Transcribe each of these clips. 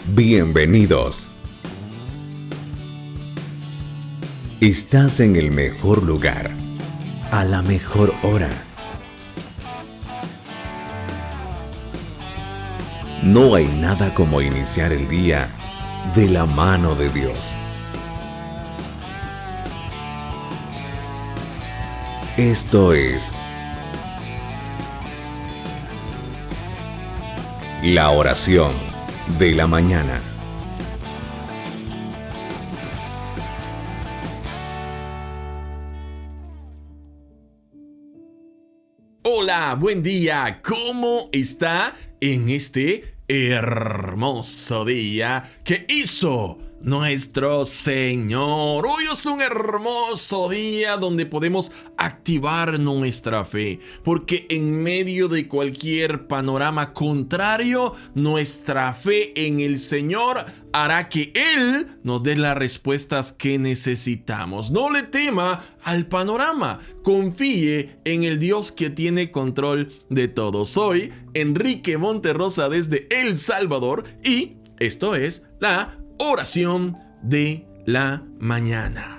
Bienvenidos. Estás en el mejor lugar, a la mejor hora. No hay nada como iniciar el día de la mano de Dios. Esto es la oración de la mañana. Hola, buen día. ¿Cómo está en este hermoso día que hizo nuestro Señor? Hoy es un hermoso día donde podemos activar nuestra fe, porque en medio de cualquier panorama contrario, nuestra fe en el Señor hará que Él nos dé las respuestas que necesitamos. No le tema al panorama, confíe en el Dios que tiene control de todo. Soy Enrique Monterrosa desde El Salvador y esto es la oración de la mañana.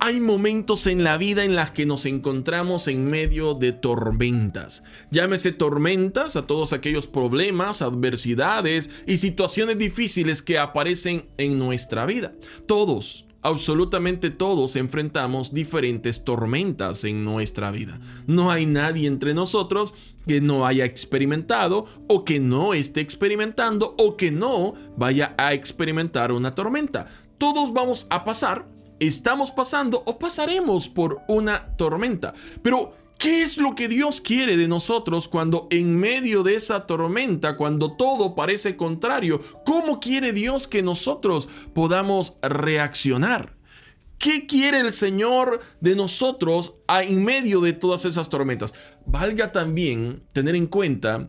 Hay momentos en la vida en las que nos encontramos en medio de tormentas. Llámese tormentas a todos aquellos problemas, adversidades y situaciones difíciles que aparecen en nuestra vida. Todos, absolutamente todos, enfrentamos diferentes tormentas en nuestra vida. No hay nadie entre nosotros que no haya experimentado o que no esté experimentando o que no vaya a experimentar una tormenta. Todos vamos a pasar, estamos pasando o pasaremos por una tormenta. Pero ¿qué es lo que Dios quiere de nosotros cuando en medio de esa tormenta, cuando todo parece contrario? ¿Cómo quiere Dios que nosotros podamos reaccionar? ¿Qué quiere el Señor de nosotros en medio de todas esas tormentas? Valga también tener en cuenta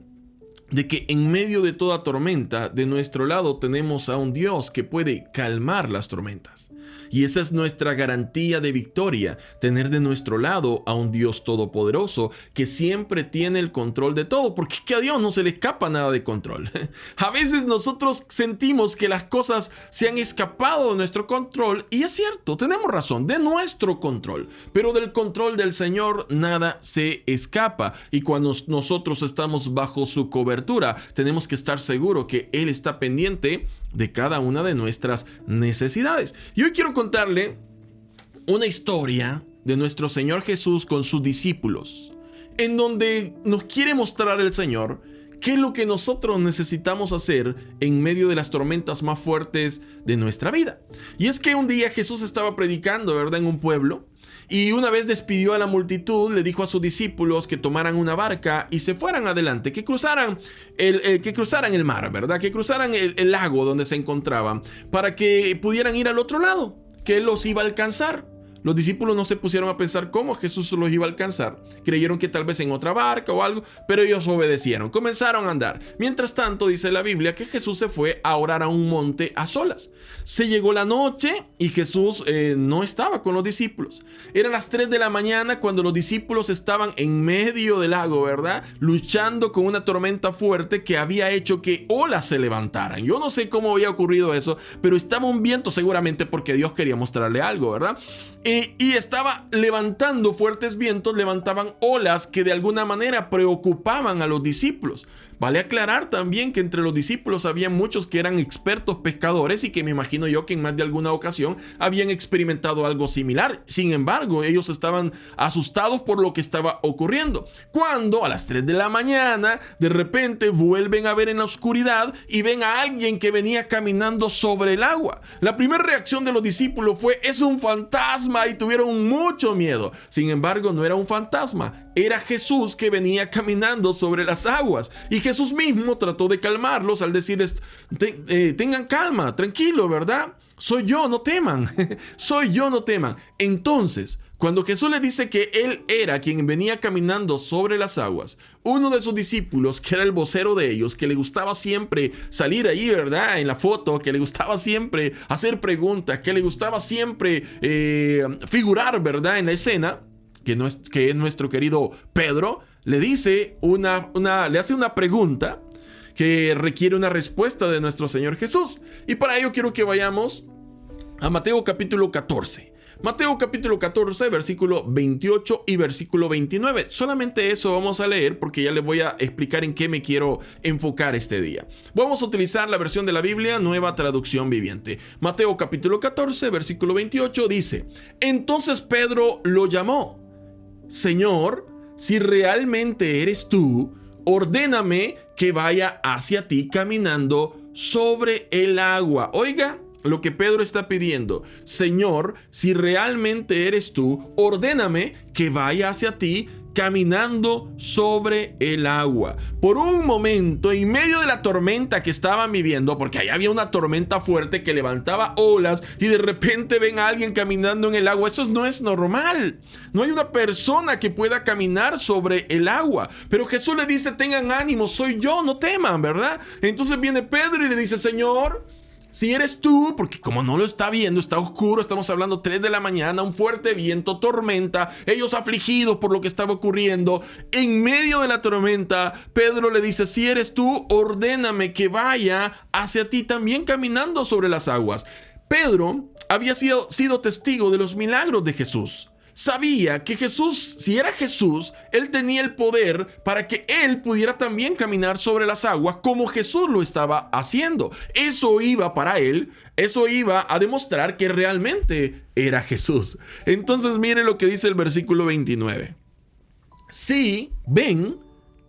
de que en medio de toda tormenta, de nuestro lado tenemos a un Dios que puede calmar las tormentas. Y esa es nuestra garantía de victoria, tener de nuestro lado a un Dios todopoderoso que siempre tiene el control de todo, porque es que a Dios no se le escapa nada de control. A veces nosotros sentimos que las cosas se han escapado de nuestro control y es cierto, tenemos razón, de nuestro control, pero del control del Señor nada se escapa y cuando nosotros estamos bajo su cobertura tenemos que estar seguros que Él está pendiente de cada una de nuestras necesidades. Y hoy quiero contarle una historia de nuestro Señor Jesús con sus discípulos, en donde nos quiere mostrar el Señor qué es lo que nosotros necesitamos hacer en medio de las tormentas más fuertes de nuestra vida. Y es que un día Jesús estaba predicando, ¿verdad?, en un pueblo. Y una vez despidió a la multitud, le dijo a sus discípulos que tomaran una barca y se fueran adelante, que cruzaran el mar, ¿verdad? Que cruzaran el lago donde se encontraban para que pudieran ir al otro lado, que Él los iba a alcanzar. Los discípulos no se pusieron a pensar cómo Jesús los iba a alcanzar. Creyeron que tal vez en otra barca o algo, pero ellos obedecieron. Comenzaron a andar. Mientras tanto, dice la Biblia que Jesús se fue a orar a un monte a solas. Se llegó la noche y Jesús no estaba con los discípulos. Eran las 3 de la mañana cuando los discípulos estaban en medio del lago, ¿verdad? Luchando con una tormenta fuerte que había hecho que olas se levantaran. Yo no sé cómo había ocurrido eso, pero estaba un viento seguramente porque Dios quería mostrarle algo, ¿verdad? Y estaba levantando fuertes vientos, levantaban olas que de alguna manera preocupaban a los discípulos. Vale aclarar también que entre los discípulos había muchos que eran expertos pescadores y que me imagino yo que en más de alguna ocasión habían experimentado algo similar. Sin embargo, ellos estaban asustados por lo que estaba ocurriendo. Cuando a las 3 de la mañana de repente vuelven a ver en la oscuridad y ven a alguien que venía caminando sobre el agua. La primera reacción de los discípulos fue: es un fantasma, y tuvieron mucho miedo. Sin embargo, no era un fantasma, era Jesús que venía caminando sobre las aguas. Y Jesús mismo trató de calmarlos al decirles: tengan calma, tranquilo, ¿verdad? Soy yo, no teman. Soy yo, no teman. Entonces, cuando Jesús les dice que Él era quien venía caminando sobre las aguas, uno de sus discípulos, que era el vocero de ellos, que le gustaba siempre salir ahí, ¿verdad?, en la foto, que le gustaba siempre hacer preguntas, que le gustaba siempre figurar, ¿verdad?, en la escena, que es nuestro querido Pedro, le hace una pregunta que requiere una respuesta de nuestro Señor Jesús. Y para ello quiero que vayamos a Mateo capítulo 14. Mateo capítulo 14, versículo 28 y versículo 29. Solamente eso vamos a leer porque ya les voy a explicar en qué me quiero enfocar este día. Vamos a utilizar la versión de la Biblia, Nueva Traducción Viviente. Mateo capítulo 14, versículo 28 dice: Entonces Pedro lo llamó: Señor, si realmente eres tú, ordéname que vaya hacia ti caminando sobre el agua. Oiga lo que Pedro está pidiendo: Señor, si realmente eres tú, ordéname que vaya hacia ti caminando sobre el agua. Por un momento, en medio de la tormenta que estaban viviendo, porque ahí había una tormenta fuerte que levantaba olas, y de repente ven a alguien caminando en el agua. Eso no es normal. No hay una persona que pueda caminar sobre el agua. Pero Jesús le dice: tengan ánimo, soy yo, no teman, ¿verdad? Entonces viene Pedro y le dice: Señor, si eres tú, porque como no lo está viendo, está oscuro, estamos hablando 3 de la mañana, un fuerte viento, tormenta, ellos afligidos por lo que estaba ocurriendo. En medio de la tormenta, Pedro le dice: si eres tú, ordéname que vaya hacia ti también caminando sobre las aguas. Pedro había sido testigo de los milagros de Jesús. Sabía que Jesús, si era Jesús, él tenía el poder para que él pudiera también caminar sobre las aguas como Jesús lo estaba haciendo. Eso iba para él, eso iba a demostrar que realmente era Jesús. Entonces mire lo que dice el versículo 29. Sí, ven,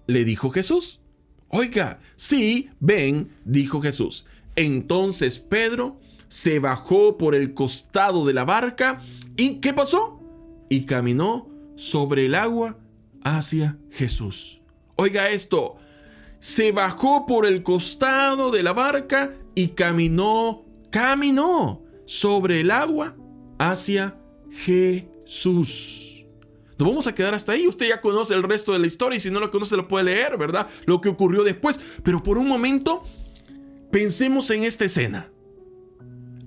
le dijo Jesús. Oiga, sí, ven, dijo Jesús. Entonces Pedro se bajó por el costado de la barca y ¿qué pasó? Y caminó sobre el agua hacia Jesús. Oiga esto: se bajó por el costado de la barca y caminó sobre el agua hacia Jesús. Nos vamos a quedar hasta ahí. Usted ya conoce el resto de la historia y si no lo conoce lo puede leer, ¿verdad? Lo que ocurrió después. Pero por un momento pensemos en esta escena.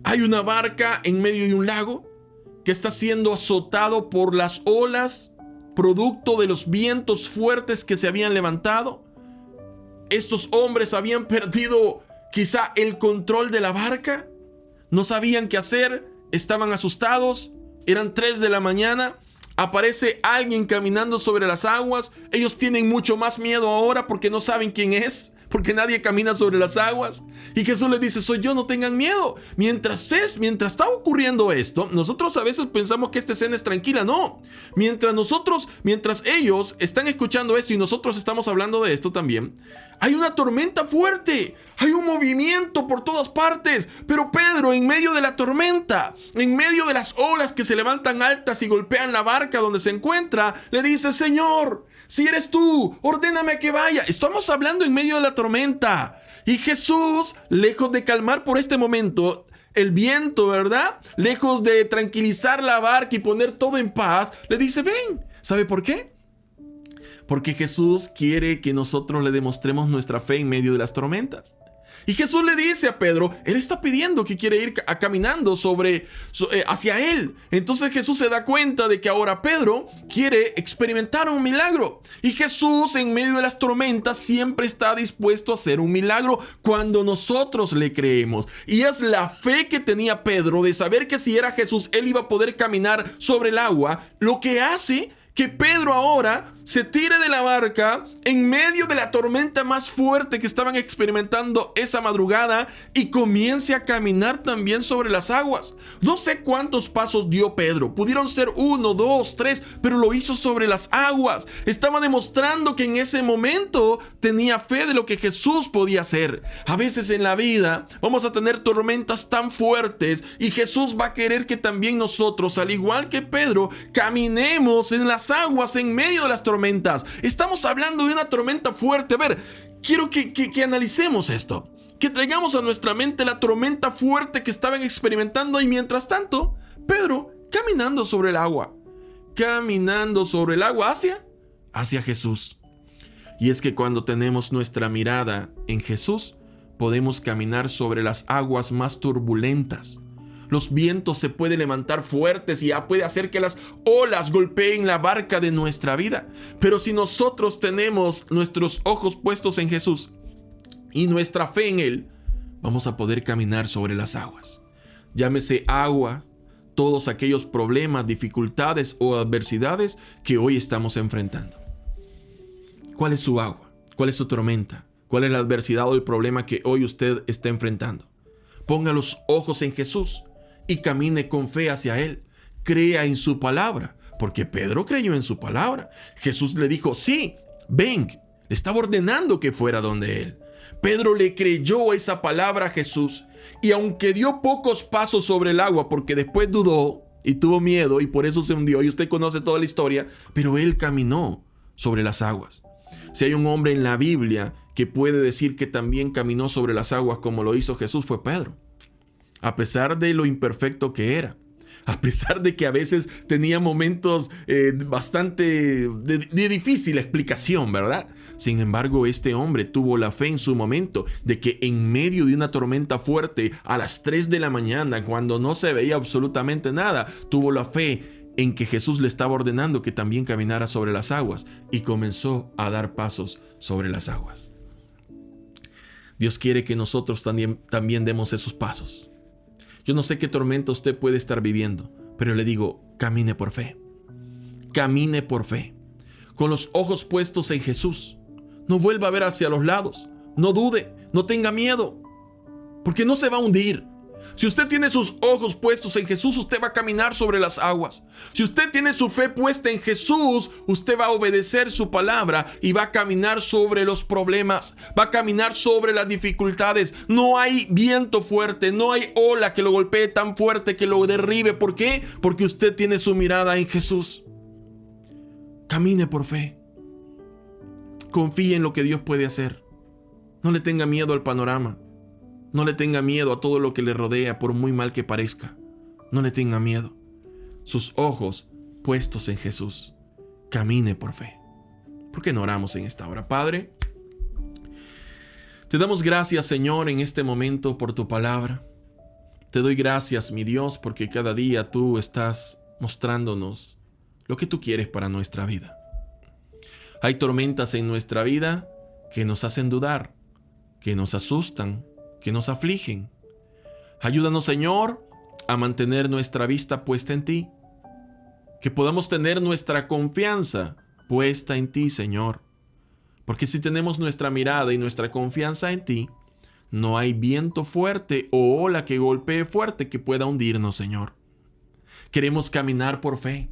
Hay una barca en medio de un lago que está siendo azotado por las olas, producto de los vientos fuertes que se habían levantado. Estos hombres habían perdido quizá el control de la barca, no sabían qué hacer, estaban asustados, eran 3 de la mañana, aparece alguien caminando sobre las aguas, ellos tienen mucho más miedo ahora porque no saben quién es, porque nadie camina sobre las aguas. Y Jesús les dice: soy yo, no tengan miedo. Mientras está ocurriendo esto, nosotros a veces pensamos que esta escena es tranquila. No, mientras ellos están escuchando esto y nosotros estamos hablando de esto también, hay una tormenta fuerte, hay un movimiento por todas partes. Pero Pedro, en medio de la tormenta, en medio de las olas que se levantan altas y golpean la barca donde se encuentra, le dice: Señor, si eres tú, ordéname que vaya. Estamos hablando en medio de la tormenta. Y Jesús, lejos de calmar por este momento el viento, ¿verdad? Lejos de tranquilizar la barca y poner todo en paz, le dice: ven. ¿Sabe por qué? Porque Jesús quiere que nosotros le demostremos nuestra fe en medio de las tormentas. Y Jesús le dice a Pedro, él está pidiendo que quiere ir caminando hacia él. Entonces Jesús se da cuenta de que ahora Pedro quiere experimentar un milagro. Y Jesús, en medio de las tormentas, siempre está dispuesto a hacer un milagro cuando nosotros le creemos. Y es la fe que tenía Pedro de saber que si era Jesús, él iba a poder caminar sobre el agua, lo que hace que Pedro ahora se tire de la barca en medio de la tormenta más fuerte que estaban experimentando esa madrugada y comience a caminar también sobre las aguas. No sé cuántos pasos dio Pedro, pudieron ser 1, 2, 3, pero lo hizo sobre las aguas. Estaba demostrando que en ese momento tenía fe de lo que Jesús podía hacer. A veces en la vida vamos a tener tormentas tan fuertes y Jesús va a querer que también nosotros, al igual que Pedro, caminemos en las aguas en medio de las tormentas. Estamos hablando de una tormenta fuerte. A ver, quiero que analicemos esto, que traigamos a nuestra mente la tormenta fuerte que estaban experimentando y mientras tanto, Pedro caminando sobre el agua hacia Jesús. Y es que cuando tenemos nuestra mirada en Jesús, podemos caminar sobre las aguas más turbulentas. Los vientos se pueden levantar fuertes y ya puede hacer que las olas golpeen la barca de nuestra vida. Pero si nosotros tenemos nuestros ojos puestos en Jesús y nuestra fe en Él, vamos a poder caminar sobre las aguas. Llámese agua, todos aquellos problemas, dificultades o adversidades que hoy estamos enfrentando. ¿Cuál es su agua? ¿Cuál es su tormenta? ¿Cuál es la adversidad o el problema que hoy usted está enfrentando? Ponga los ojos en Jesús y camine con fe hacia Él. Crea en su palabra, porque Pedro creyó en su palabra. Jesús le dijo, sí, ven. Le estaba ordenando que fuera donde Él. Pedro le creyó esa palabra a Jesús, y aunque dio pocos pasos sobre el agua, porque después dudó y tuvo miedo y por eso se hundió, y usted conoce toda la historia, pero él caminó sobre las aguas. Si hay un hombre en la Biblia que puede decir que también caminó sobre las aguas como lo hizo Jesús, fue Pedro. A pesar de lo imperfecto que era, a pesar de que a veces tenía momentos bastante de difícil explicación, ¿verdad? Sin embargo, este hombre tuvo la fe en su momento de que en medio de una tormenta fuerte a las 3 de la mañana, cuando no se veía absolutamente nada, tuvo la fe en que Jesús le estaba ordenando que también caminara sobre las aguas, y comenzó a dar pasos sobre las aguas. Dios quiere que nosotros también demos esos pasos. Yo no sé qué tormenta usted puede estar viviendo, pero le digo, camine por fe. Camine por fe. Con los ojos puestos en Jesús. No vuelva a ver hacia los lados. No dude, no tenga miedo, porque no se va a hundir. Si usted tiene sus ojos puestos en Jesús, usted va a caminar sobre las aguas. Si usted tiene su fe puesta en Jesús, usted va a obedecer su palabra y va a caminar sobre los problemas, va a caminar sobre las dificultades. No hay viento fuerte, no hay ola que lo golpee tan fuerte que lo derribe. ¿Por qué? Porque usted tiene su mirada en Jesús. Camine por fe. Confíe en lo que Dios puede hacer. No le tenga miedo al panorama. No le tenga miedo a todo lo que le rodea, por muy mal que parezca. No le tenga miedo. Sus ojos puestos en Jesús. Camine por fe. ¿Por qué no oramos en esta hora? Padre, te damos gracias, Señor, en este momento por tu palabra. Te doy gracias, mi Dios, porque cada día tú estás mostrándonos lo que tú quieres para nuestra vida. Hay tormentas en nuestra vida que nos hacen dudar, que nos asustan, que nos afligen. Ayúdanos, Señor, a mantener nuestra vista puesta en ti, que podamos tener nuestra confianza puesta en ti, Señor, porque si tenemos nuestra mirada y nuestra confianza en ti, no hay viento fuerte o ola que golpee fuerte que pueda hundirnos, Señor. Queremos caminar por fe.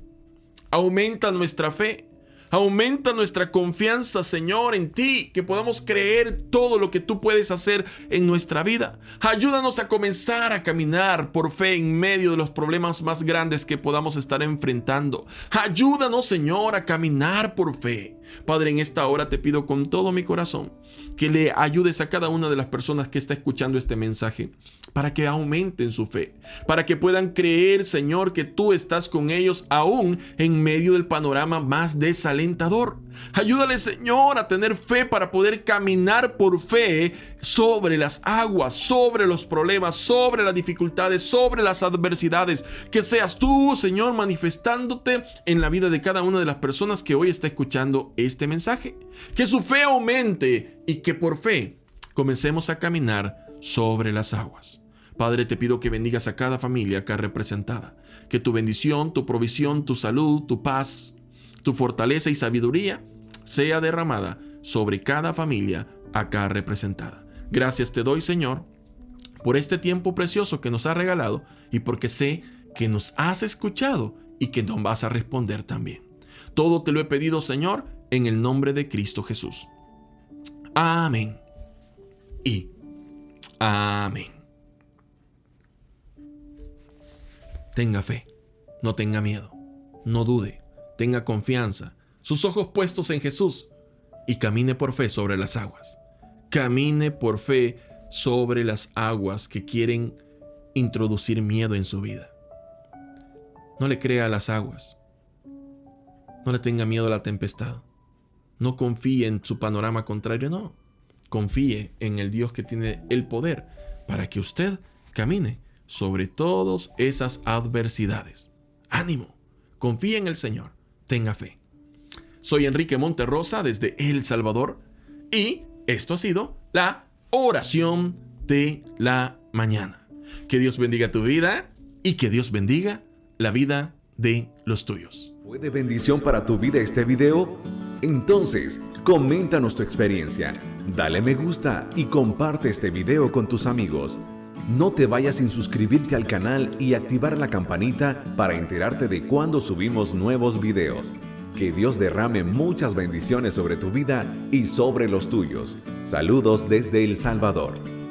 Aumenta nuestra fe. Aumenta nuestra confianza, Señor, en ti, que podamos creer todo lo que tú puedes hacer en nuestra vida. Ayúdanos a comenzar a caminar por fe en medio de los problemas más grandes que podamos estar enfrentando. Ayúdanos, Señor, a caminar por fe. Padre, en esta hora te pido con todo mi corazón que le ayudes a cada una de las personas que está escuchando este mensaje, para que aumenten su fe, para que puedan creer, Señor, que tú estás con ellos aún en medio del panorama más desalentador. Ayúdale, Señor, a tener fe para poder caminar por fe sobre las aguas, sobre los problemas, sobre las dificultades, sobre las adversidades. Que seas tú, Señor, manifestándote en la vida de cada una de las personas que hoy está escuchando este mensaje. Que su fe aumente y que por fe comencemos a caminar sobre las aguas. Padre, te pido que bendigas a cada familia acá representada. Que tu bendición, tu provisión, tu salud, tu paz, tu fortaleza y sabiduría sea derramada sobre cada familia acá representada. Gracias te doy, Señor, por este tiempo precioso que nos has regalado y porque sé que nos has escuchado y que nos vas a responder también. Todo te lo he pedido, Señor, en el nombre de Cristo Jesús. Amén y amén. Tenga fe, no tenga miedo, no dude, tenga confianza, sus ojos puestos en Jesús y camine por fe sobre las aguas. Camine por fe sobre las aguas que quieren introducir miedo en su vida. No le crea a las aguas, no le tenga miedo a la tempestad, no confíe en su panorama contrario, no. Confíe en el Dios que tiene el poder para que usted camine sobre todas esas adversidades. ¡Ánimo! Confíe en el Señor. Tenga fe. Soy Enrique Monterrosa desde El Salvador y esto ha sido la oración de la mañana. Que Dios bendiga tu vida y que Dios bendiga la vida de los tuyos. ¿Fue de bendición para tu vida este video? Entonces, coméntanos tu experiencia, dale me gusta y comparte este video con tus amigos. No te vayas sin suscribirte al canal y activar la campanita para enterarte de cuando subimos nuevos videos. Que Dios derrame muchas bendiciones sobre tu vida y sobre los tuyos. Saludos desde El Salvador.